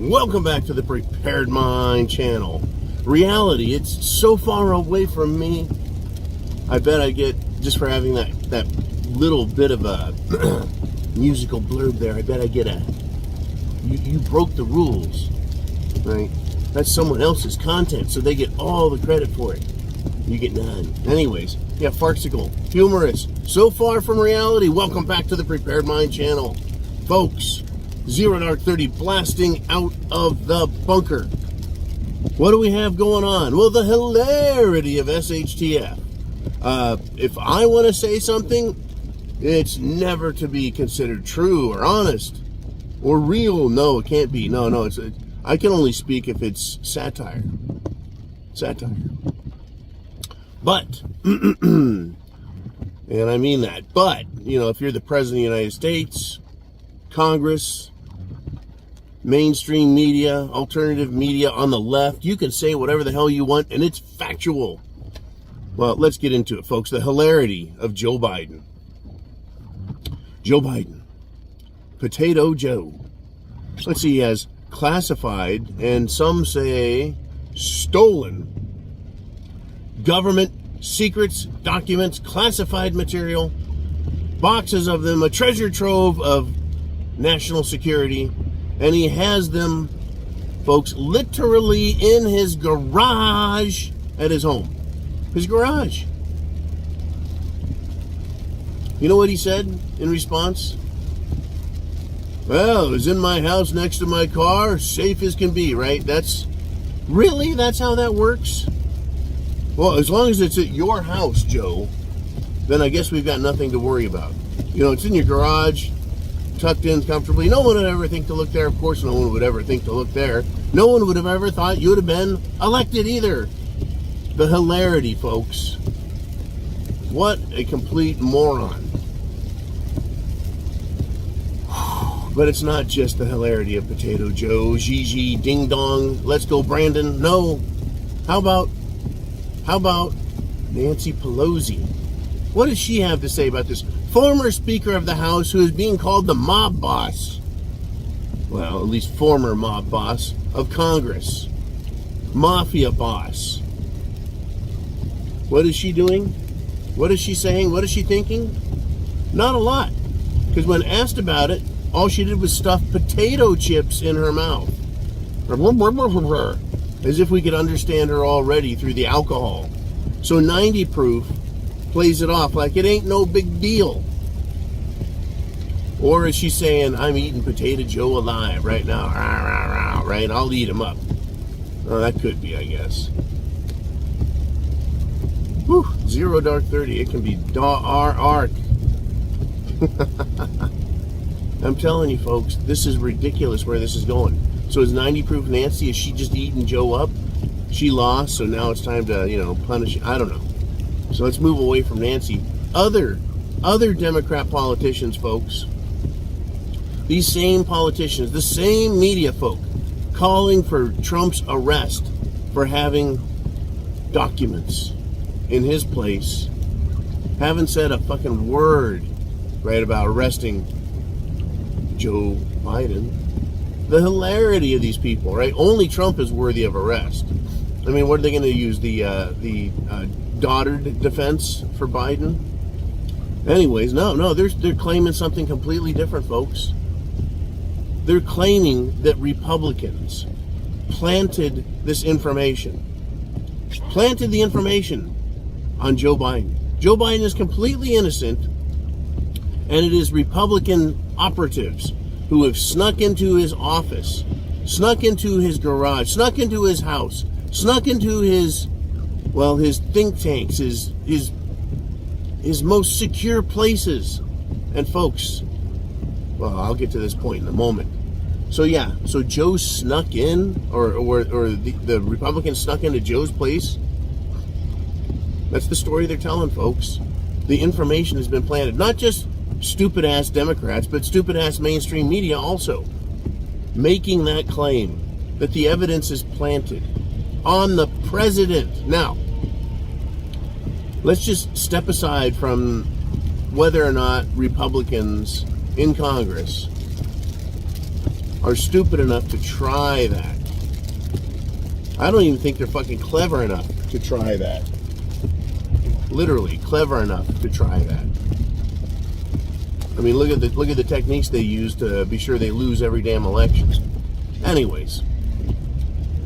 Welcome back to the Prepared Mind channel. Reality, it's so far away from me. I bet I get, just for having that little bit of a musical blurb there, I bet I get you broke the rules, right? That's someone else's content, so they get all the credit for it. You get none. Anyways, yeah, farcical, humorous, so far from reality. Welcome back to the Prepared Mind channel. Folks, Zero Dark 30 blasting out of the bunker. What do we have going on? Well, the hilarity of SHTF. If I want to say something, it's never to be considered true or honest or real. No, it can't be. No, I can only speak if it's satire. Satire. But, and I mean that, but, if you're the President of the United States, Congress, mainstream media, alternative media on the left, you can say whatever the hell you want, and it's factual. Well, let's get into it, folks. The hilarity of Joe Biden. Joe Biden. Potato Joe. Let's see, he has classified, and some say stolen, government secrets, documents, classified material, boxes of them, a treasure trove of national security, and he has them, folks, literally in his garage at his home. His garage. You know what he said in response? Well, it was in my house next to my car, safe as can be, right? That's how that works? Well, as long as it's at your house, Joe, then I guess we've got nothing to worry about. It's in your garage, tucked in comfortably. No one would ever think to look there. Of course, no one would ever think to look there. No one would have ever thought you would have been elected either. The hilarity, folks. What a complete moron. But it's not just the hilarity of Potato Joe, Gigi, Ding Dong, Let's Go Brandon. No. How about Nancy Pelosi? What does she have to say about this former Speaker of the House who is being called the mob boss? Well, at least former mob boss of Congress. Mafia boss. What is she doing? What is she saying? What is she thinking? Not a lot. Because when asked about it, all she did was stuff potato chips in her mouth. As if we could understand her already through the alcohol. So 90 proof plays it off like it ain't no big deal. Or is she saying, I'm eating Potato Joe alive right now, right? I'll eat him up. Oh, that could be, I guess. Whew, Zero Dark 30, it can be arc. I'm telling you, folks, this is ridiculous where this is going. So is 90 proof Nancy, is she just eating Joe up? She lost, so now it's time to, punish. I don't know. So let's move away from Nancy. Other Democrat politicians, folks. These same politicians, the same media folk, calling for Trump's arrest for having documents in his place, haven't said a fucking word, right, about arresting Joe Biden. The hilarity of these people, right? Only Trump is worthy of arrest. I mean, what are they going to use? The Goddard defense for Biden? Anyways, no, they're claiming something completely different, folks. They're claiming that Republicans planted this information. Planted the information on Joe Biden. Joe Biden is completely innocent, and it is Republican operatives who have snuck into his office, snuck into his garage, snuck into his house, snuck into his think tanks, his most secure places. And folks, well, I'll get to this point in a moment. So yeah, so Joe snuck in, or the Republicans snuck into Joe's place. That's the story they're telling, folks. The information has been planted. Not just stupid-ass Democrats, but stupid-ass mainstream media also. Making that claim that the evidence is planted on the president. Now, let's just step aside from whether or not Republicans in Congress are stupid enough to try that. I don't even think they're fucking clever enough to try that. Literally clever enough to try that. I mean, look at the techniques they use to be sure they lose every damn election. Anyways,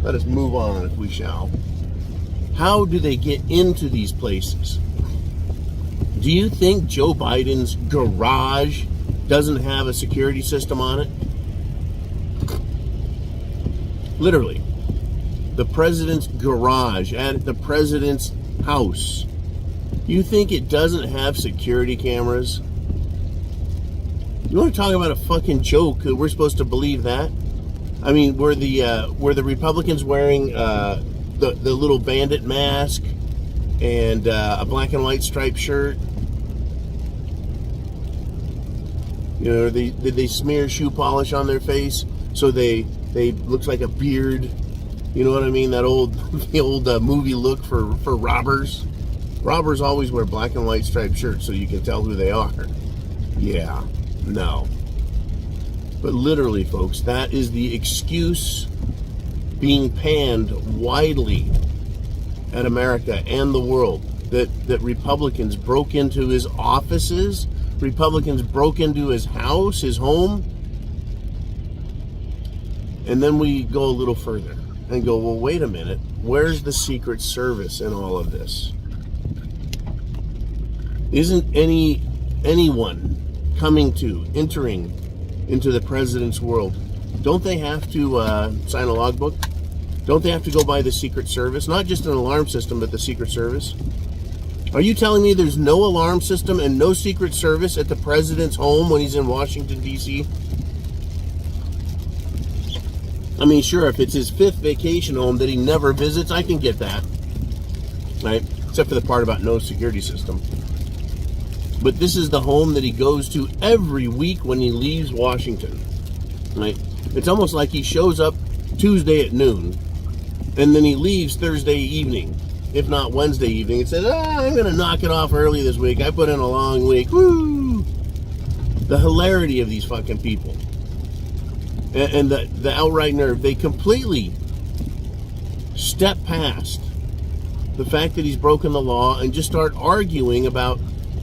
let us move on if we shall. How do they get into these places? Do you think Joe Biden's garage doesn't have a security system on it? Literally. The president's garage at the president's house. You think it doesn't have security cameras? You want to talk about a fucking joke that we're supposed to believe that? I mean, were the Republicans wearing the little bandit mask and a black and white striped shirt? You know, did they smear shoe polish on their face so they looks like a beard? You know what I mean? The old movie look for robbers. Robbers always wear black and white striped shirts so you can tell who they are. Yeah, no. But literally, folks, that is the excuse being panned widely at America and the world, that Republicans broke into his offices, Republicans broke into his house, his home, and then we go a little further and go, well, wait a minute, where's the Secret Service in all of this? Isn't anyone entering into the president's world, don't they have to sign a logbook? Don't they have to go by the Secret Service? Not just an alarm system, but the Secret Service? Are you telling me there's no alarm system and no Secret Service at the president's home when he's in Washington, D.C.? I mean, sure, if it's his 5th vacation home that he never visits, I can get that. Right? Except for the part about no security system. But this is the home that he goes to every week when he leaves Washington. Right? It's almost like he shows up Tuesday at noon, and then he leaves Thursday evening, if not Wednesday evening, and says, I'm going to knock it off early this week. I put in a long week. Woo! The hilarity of these fucking people. And the outright nerve. They completely step past the fact that he's broken the law and just start arguing about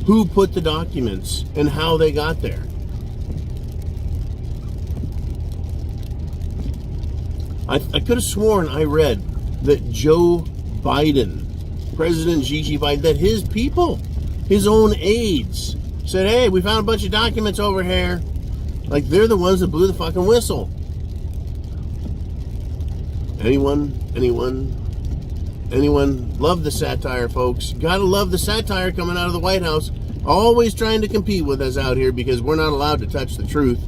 who put the documents and how they got there. I could have sworn I read that Joe Biden, President Gigi Biden, that his people, his own aides, said, hey, we found a bunch of documents over here. Like they're the ones that blew the fucking whistle. Anyone love the satire, folks? Gotta love the satire coming out of the White House. Always trying to compete with us out here because we're not allowed to touch the truth.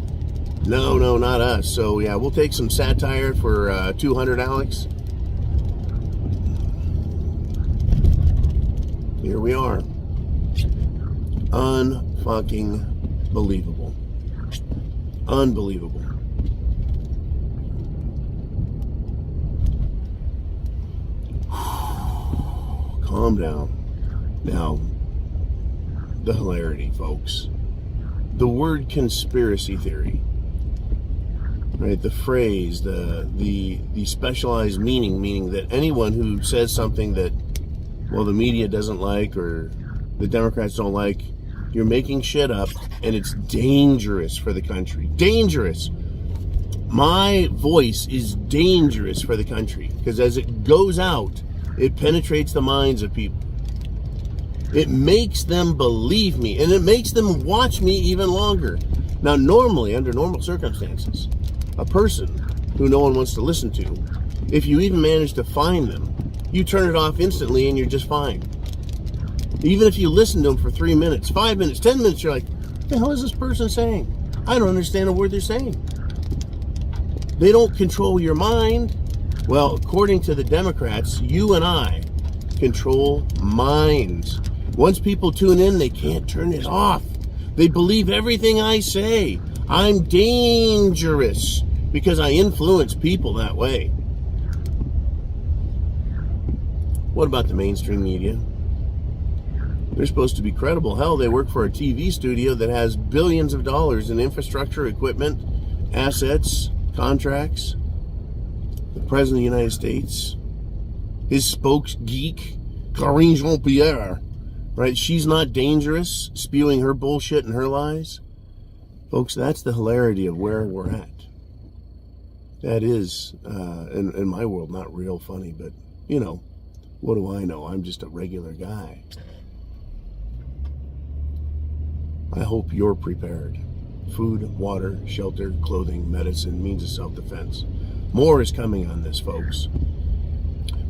No, not us. So yeah, we'll take some satire for 200, Alex. Here we are. Unfucking believable. Unbelievable. Calm down. Now, the hilarity, folks. The word conspiracy theory, right? The phrase, the specialized meaning that anyone who says something that, well, the media doesn't like or the Democrats don't like, you're making shit up, and it's dangerous for the country. Dangerous. My voice is dangerous for the country because as it goes out, it penetrates the minds of people. It makes them believe me, and it makes them watch me even longer. Now, normally, under normal circumstances, a person who no one wants to listen to, if you even manage to find them, you turn it off instantly and you're just fine. Even if you listen to them for 3 minutes, 5 minutes, 10 minutes, you're like, what the hell is this person saying? I don't understand a word they're saying. They don't control your mind. Well, according to the Democrats, you and I control minds. Once people tune in, they can't turn it off. They believe everything I say. I'm dangerous because I influence people that way. What about the mainstream media? They're supposed to be credible. Hell, they work for a TV studio that has billions of dollars in infrastructure, equipment, assets, contracts. The President of the United States, his spokes geek, Karine Jean-Pierre, right? She's not dangerous, spewing her bullshit and her lies. Folks, that's the hilarity of where we're at. That is, in my world, not real funny, but, you know, what do I know? I'm just a regular guy. I hope you're prepared. Food, water, shelter, clothing, medicine, means of self-defense. More is coming on this, folks.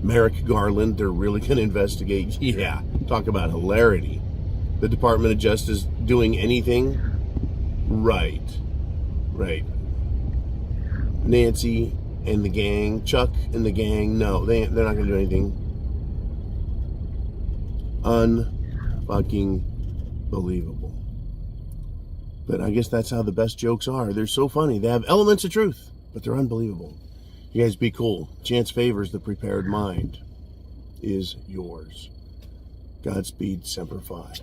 Merrick Garland, they're really going to investigate. Yeah, talk about hilarity. The Department of Justice doing anything? Right. Nancy and the gang, Chuck and the gang, no, they're not going to do anything. Unfucking believable. But I guess that's how the best jokes are. They're so funny. They have elements of truth, but they're unbelievable. You guys be cool. Chance favors the prepared mind is yours. Godspeed, Semper Fi.